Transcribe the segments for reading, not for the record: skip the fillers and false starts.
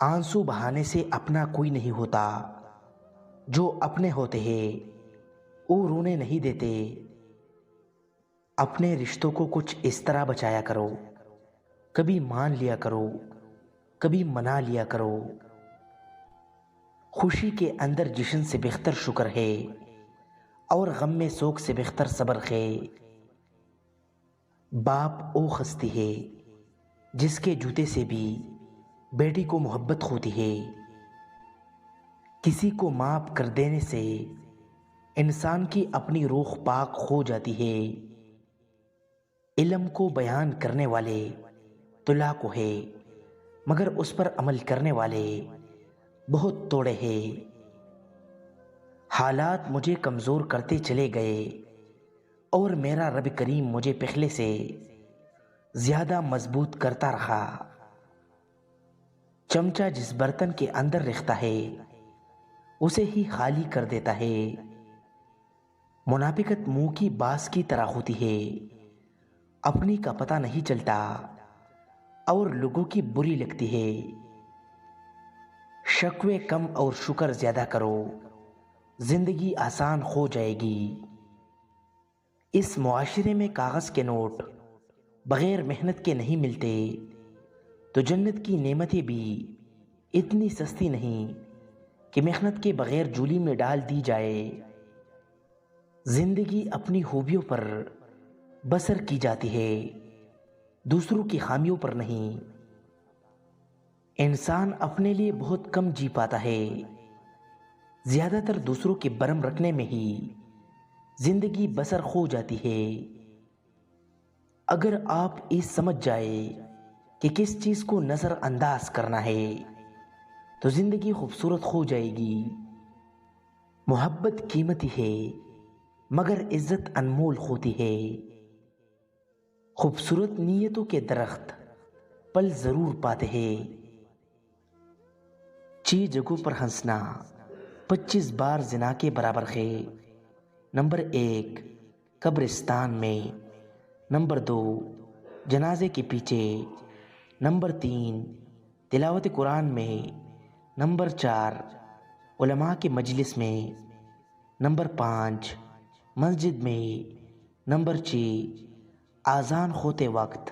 آنسو بہانے سے اپنا کوئی نہیں ہوتا، جو اپنے ہوتے ہیں وہ رونے نہیں دیتے۔ اپنے رشتوں کو کچھ اس طرح بچایا کرو، کبھی مان لیا کرو، کبھی منا لیا کرو۔ خوشی کے اندر جشن سے بہتر شکر ہے، اور غم میں سوگ سے بہتر صبر ہے۔ باپ او خستی ہے جس کے جوتے سے بھی بیٹی کو محبت ہوتی ہے۔ کسی کو معاف کر دینے سے انسان کی اپنی روح پاک ہو جاتی ہے۔ علم کو بیان کرنے والے تو لاکھوں ہے، مگر اس پر عمل کرنے والے بہت توڑے ہیں۔ حالات مجھے کمزور کرتے چلے گئے، اور میرا رب کریم مجھے پہلے سے زیادہ مضبوط کرتا رہا۔ چمچہ جس برتن کے اندر رکھتا ہے اسے ہی خالی کر دیتا ہے۔ منافقت منہ کی باز کی طرح ہوتی ہے، اپنی کا پتہ نہیں چلتا اور لوگوں کی بری لگتی ہے۔ شکوے کم اور شکر زیادہ کرو، زندگی آسان ہو جائے گی۔ اس معاشرے میں کاغذ کے نوٹ بغیر محنت کے نہیں ملتے، تو جنت کی نعمتیں بھی اتنی سستی نہیں کہ محنت کے بغیر جولی میں ڈال دی جائے۔ زندگی اپنی خوبیوں پر بسر کی جاتی ہے، دوسروں کی خامیوں پر نہیں۔ انسان اپنے لیے بہت کم جی پاتا ہے، زیادہ تر دوسروں کے برم رکھنے میں ہی زندگی بسر ہو جاتی ہے۔ اگر آپ یہ سمجھ جائے کہ کس چیز کو نظر انداز کرنا ہے تو زندگی خوبصورت ہو جائے گی۔ محبت قیمتی ہے مگر عزت انمول ہوتی ہے۔ خوبصورت نیتوں کے درخت پل ضرور پاتے ہیں۔ 6 جگہوں پر ہنسنا 25 بار زنا کے برابر ہے۔ نمبر 1 قبرستان میں، نمبر 2 جنازے کے پیچھے، نمبر 3 تلاوت قرآن میں، نمبر 4 علماء کے مجلس میں، نمبر 5 مسجد میں، نمبر 6 اذان ہوتے وقت۔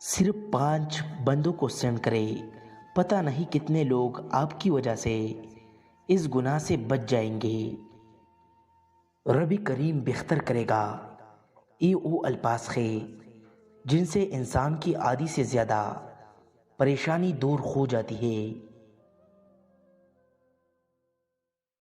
صرف 5 بندوں کو سینڈ کرے، پتہ نہیں کتنے لوگ آپ کی وجہ سے اس گناہ سے بچ جائیں گے۔ رب کریم بہتر کرے گا۔ یہ وہ الفاظ ہے جن سے انسان کی آدھی سے زیادہ پریشانی دور ہو جاتی ہے۔